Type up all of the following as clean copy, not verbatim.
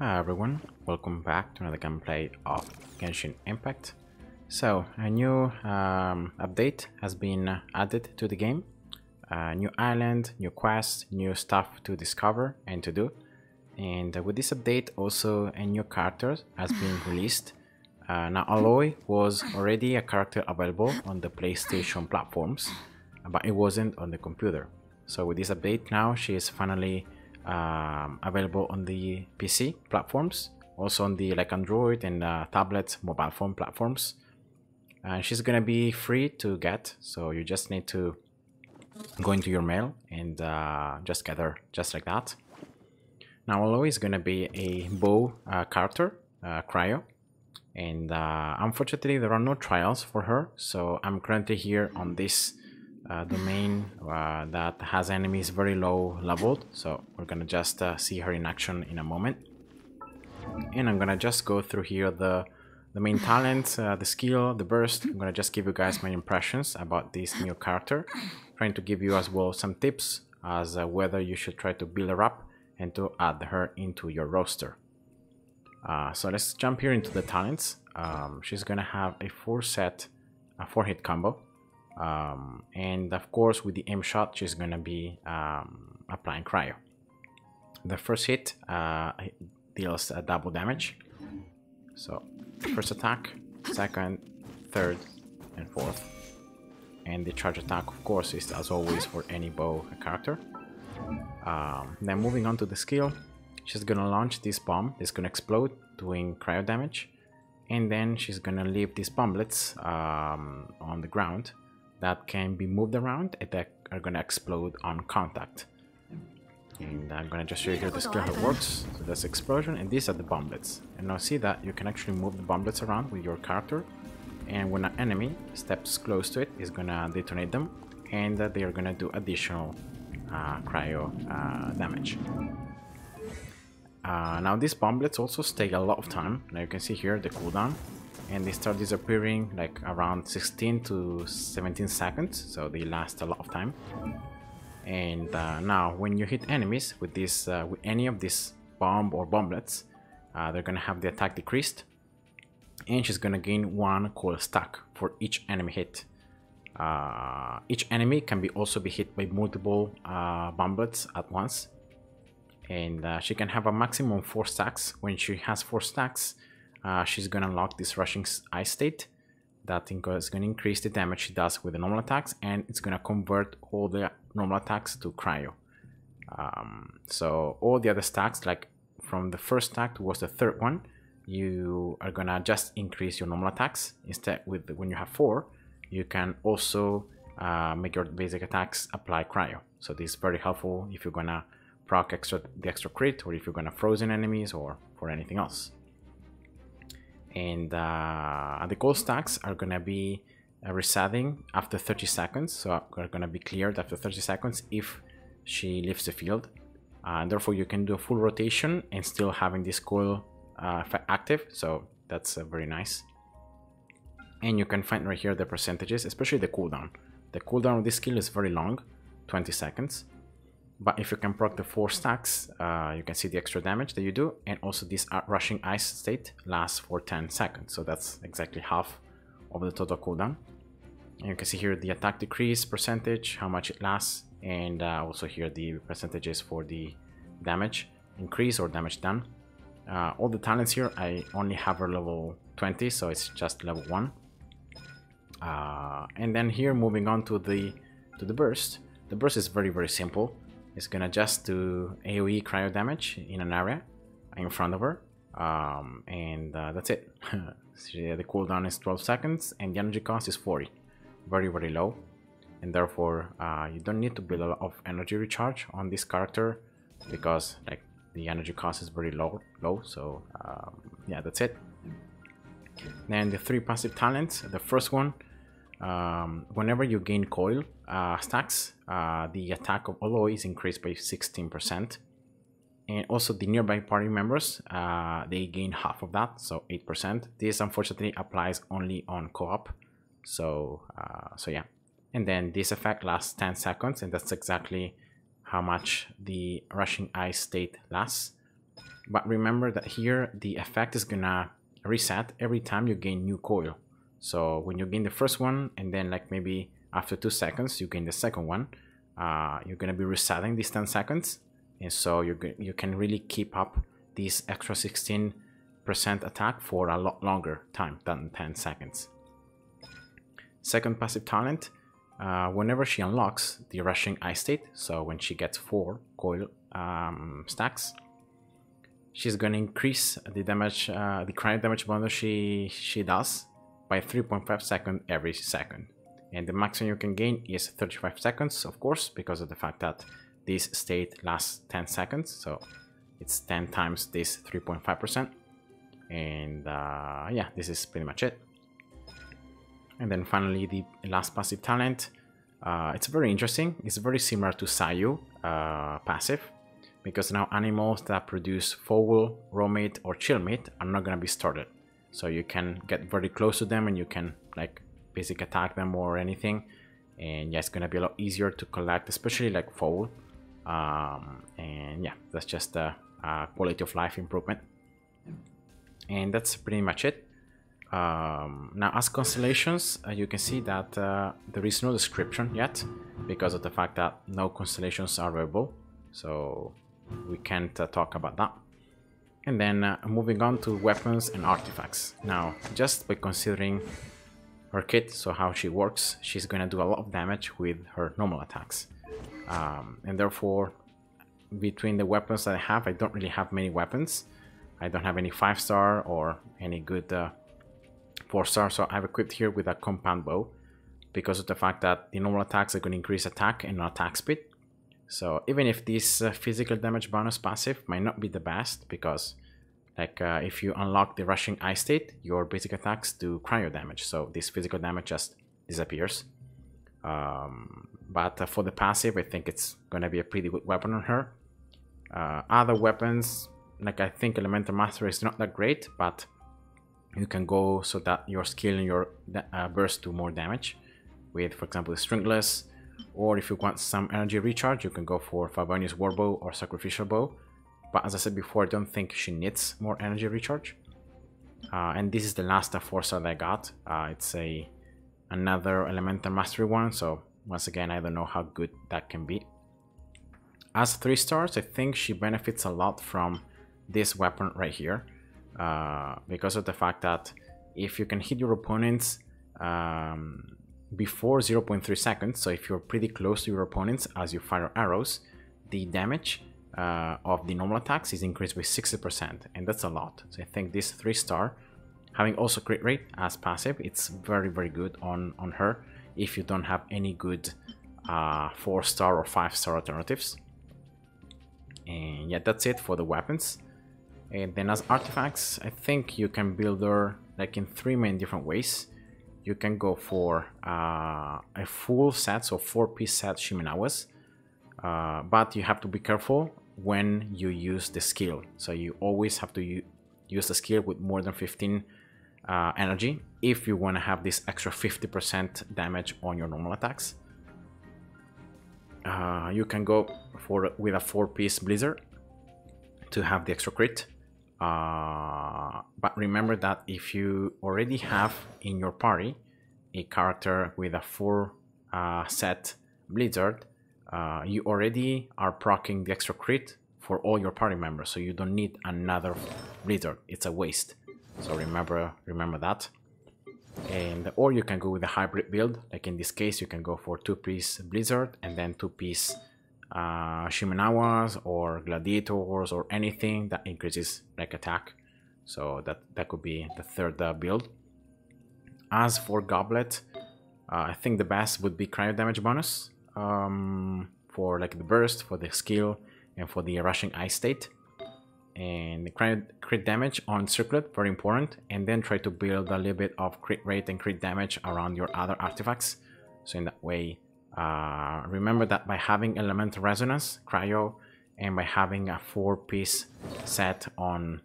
Hi everyone, welcome back to another gameplay of Genshin Impact. So, a new update has been added to the game. New island, new quests, new stuff to discover and to do. And with this update also a new character has been released. Now Aloy was already a character available on the PlayStation platforms, but it wasn't on the computer. So with this update now she is finally available on the PC platforms, also on the Android and tablet mobile phone platforms. And she's gonna be free to get, so you just need to go into your mail and just get her just like that. Now Aloy is gonna be a bow character, Cryo, and unfortunately there are no trials for her, so I'm currently here on this domain that has enemies very low leveled, so we're gonna just see her in action in a moment. And I'm gonna just go through here the main talents, the skill, the burst. I'm gonna just give you guys my impressions about this new character, trying to give you as well some tips as whether you should try to build her up and to add her into your roster. So let's jump here into the talents. She's gonna have a 4-hit combo. And of course with the aim shot she's gonna be applying cryo. The first hit deals double damage, so first attack, second, third and fourth, and the charge attack of course is as always for any bow character. Then moving on to the skill, she's gonna launch this bomb. It's gonna explode doing cryo damage, and then she's gonna leave these bomblets on the ground that can be moved around and that are gonna explode on contact. And I'm gonna just show you here the skill how it works. So that's explosion, and these are the bomblets. And now see that you can actually move the bomblets around with your character, and when an enemy steps close to it, it's gonna detonate them, and they are gonna do additional cryo damage. Now these bomblets also stay a lot of time. Now you can see here the cooldown, and they start disappearing like around 16 to 17 seconds, so they last a lot of time. And now when you hit enemies with this with any of these bomb or bomblets, they're gonna have the attack decreased, and she's gonna gain 1 coil stack for each enemy hit. Each enemy can also be hit by multiple bomblets at once, and she can have a maximum 4 stacks. When she has 4 stacks, she's gonna unlock this rushing ice state that is gonna increase the damage she does with the normal attacks, and it's gonna convert all the normal attacks to cryo. So all the other stacks, like from the first stack towards the third one, you are gonna just increase your normal attacks. Instead, when you have 4, you can also make your basic attacks apply cryo. So this is very helpful if you're gonna proc the extra crit, or if you're gonna frozen enemies, or for anything else. And the gold stacks are gonna be resetting after 30 seconds, so are gonna be cleared after 30 seconds if she leaves the field. And therefore you can do a full rotation and still having this coil effect active, so that's very nice. And you can find right here the percentages, especially the cooldown. The cooldown of this skill is very long, 20 seconds. But if you can proc the 4 stacks, you can see the extra damage that you do, and also this rushing ice state lasts for 10 seconds, so that's exactly half of the total cooldown. And you can see here the attack decrease percentage, how much it lasts, and also here the percentages for the damage increase or damage done. All the talents here, I only have her level 20, so it's just level 1. And then here, moving on to the burst. The burst is very simple. It's gonna just do AoE cryo damage in an area in front of her, and that's it. The cooldown is 12 seconds, and the energy cost is 40. Very low, and therefore you don't need to build a lot of energy recharge on this character, because like the energy cost is very low. So yeah, that's it. Then the 3 passive talents. The first one, whenever you gain coil stacks, the attack of Aloy is increased by 16%, and also the nearby party members, they gain half of that, so 8%. This unfortunately applies only on co-op, so yeah. And then this effect lasts 10 seconds, and that's exactly how much the rushing ice state lasts. But remember that here the effect is gonna reset every time you gain new coil. So when you gain the first one, and then like maybe after 2 seconds you gain the second one, you're gonna be resetting these 10 seconds, and so you can really keep up this extra 16% attack for a lot longer time than 10 seconds. Second passive talent, whenever she unlocks the rushing ice state, so when she gets 4 coil stacks, she's gonna increase the damage, the cryo damage bonus she does by 3.5 seconds every second. And the maximum you can gain is 35 seconds, of course, because of the fact that this state lasts 10 seconds. So it's 10 times this 3.5%. And yeah, this is pretty much it. And then finally, the last passive talent. It's very interesting. It's very similar to Sayu passive, because now animals that produce foul, raw meat, or chill meat are not going to be started. So you can get very close to them and you can like basic attack them or anything. And yeah, it's going to be a lot easier to collect, especially like foul. And yeah, that's just a quality of life improvement. And that's pretty much it. Now, as constellations, you can see that there is no description yet because of the fact that no constellations are available. So we can't talk about that. And then moving on to weapons and artifacts. Now, just by considering her kit, so how she works, she's going to do a lot of damage with her normal attacks. And therefore, between the weapons that I have, I don't really have many weapons. I don't have any 5-star or any good 4-star, so I've equipped here with a compound bow because of the fact that the normal attacks are going to increase attack and not attack speed. So even if this physical damage bonus passive might not be the best, because like if you unlock the rushing ice state, your basic attacks do cryo damage, so this physical damage just disappears. But for the passive, I think it's going to be a pretty good weapon on her. Other weapons, like I think Elemental Mastery is not that great, but you can go so that your skill and your burst do more damage with, for example, the Stringless. Or if you want some energy recharge, you can go for Favonius Warbow or Sacrificial Bow. But as I said before, I don't think she needs more energy recharge. And this is the last 4-star that I got. It's another Elemental Mastery one, so once again, I don't know how good that can be. As 3 stars, I think she benefits a lot from this weapon right here. Because of the fact that if you can hit your opponents before 0.3 seconds, so if you're pretty close to your opponents as you fire arrows, the damage of the normal attacks is increased by 60%, and that's a lot. So I think this 3-star, having also crit rate as passive, it's very, very good on her if you don't have any good 4-star or 5-star alternatives. And yeah, that's it for the weapons. And then as artifacts, I think you can build her like in 3 main different ways. You can go for a full set, so 4-piece set Shimenawas, but you have to be careful when you use the skill. So you always have to use the skill with more than 15 energy if you want to have this extra 50% damage on your normal attacks. You can go with a 4-piece Blizzard to have the extra crit. But remember that if you already have in your party a character with a 4 set Blizzard, you already are proccing the extra crit for all your party members, so you don't need another Blizzard. It's a waste. So remember that. And or you can go with a hybrid build, like in this case you can go for 2-piece Blizzard and then 2-piece Shimenawas or Gladiators or anything that increases like attack. So that could be the third build. As for Goblet, I think the best would be cryo damage bonus for like the burst, for the skill, and for the rushing ice state. And the crit damage on circlet, very important. And then try to build a little bit of crit rate and crit damage around your other artifacts. So in that way, remember that by having Elemental Resonance, Cryo, and by having a 4-piece set on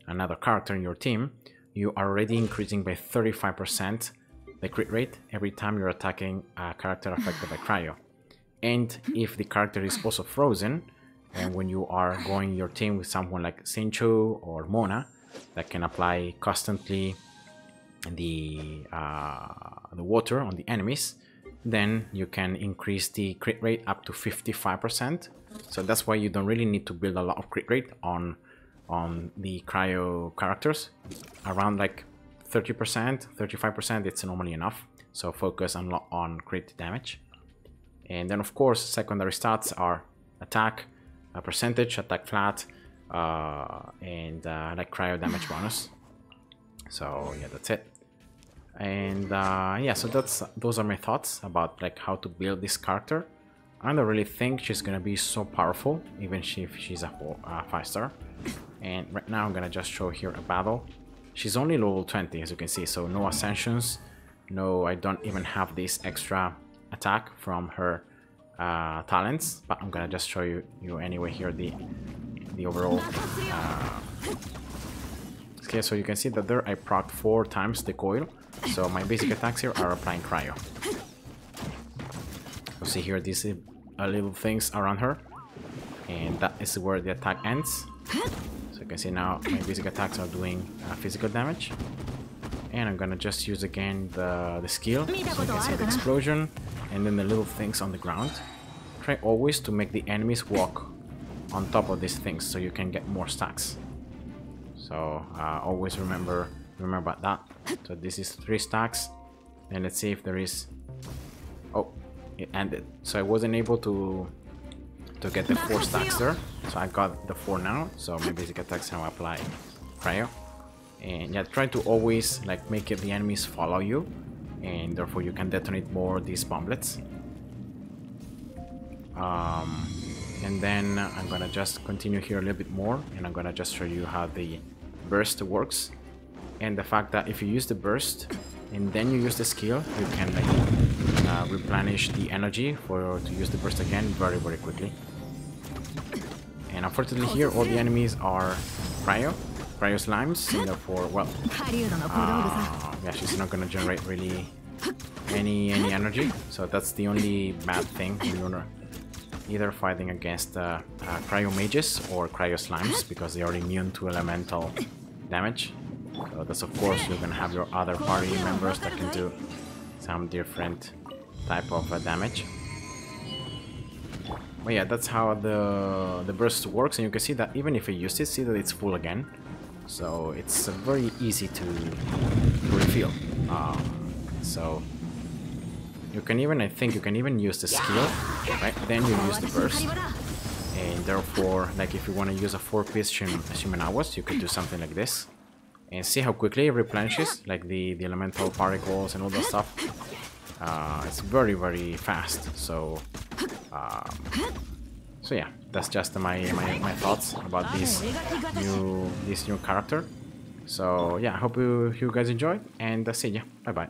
another character in your team, you are already increasing by 35% the crit rate every time you're attacking a character affected by Cryo. And if the character is also frozen, and when you are going your team with someone like Sincho or Mona that can apply constantly the water on the enemies, then you can increase the crit rate up to 55%. So that's why you don't really need to build a lot of crit rate on the cryo characters. Around like 30%, 35%, it's normally enough. So focus on crit damage. And then of course secondary stats are attack percentage, attack flat, and like cryo damage bonus. So yeah, that's it. And yeah, so those are my thoughts about like how to build this character. I don't really think she's gonna be so powerful, even if she's a 5-star. And right now I'm gonna just show here a battle. She's only level 20, as you can see, so no ascensions. No, I don't even have this extra attack from her talents, but I'm gonna just show you anyway here the overall. Okay, so you can see that there I proc 4 times the coil. So my basic attacks here are applying cryo. You see here these little things around her, and that is where the attack ends. So you can see now my basic attacks are doing physical damage. And I'm gonna just use again the skill. So you can see the explosion and then the little things on the ground. Try always to make the enemies walk on top of these things so you can get more stacks. So always remember about that. So this is 3 stacks, and let's see if there is. Oh, it ended. So I wasn't able to get the 4 stacks there. So I got the 4 now. So my basic attacks now apply cryo. And yeah, try to always like make it the enemies follow you, and therefore you can detonate more these bomblets. And then I'm gonna just continue here a little bit more, and I'm gonna just show you how the burst works, and the fact that if you use the burst and then you use the skill, you can like replenish the energy to use the burst again very quickly. And unfortunately here all the enemies are cryo slimes, and therefore, well, yeah, she's not gonna generate really any energy. So that's the only bad thing when you're either fighting against cryo mages or cryo slimes, because they are immune to elemental damage. So that's, of course, you're gonna have your other party members that can do some different type of damage. But yeah, that's how the burst works, and you can see that even if I use it, see that it's full again. So it's very easy to refill. So you can even, I think you can even use the skill, right? Then you use the burst, and therefore, like if you want to use a 4-piece Shimenawas, you could do something like this, and see how quickly it replenishes, like the elemental particles and all that stuff. It's very fast. So so yeah, that's just my thoughts about this new character. So yeah, I hope you guys enjoyed, and see ya. Bye bye.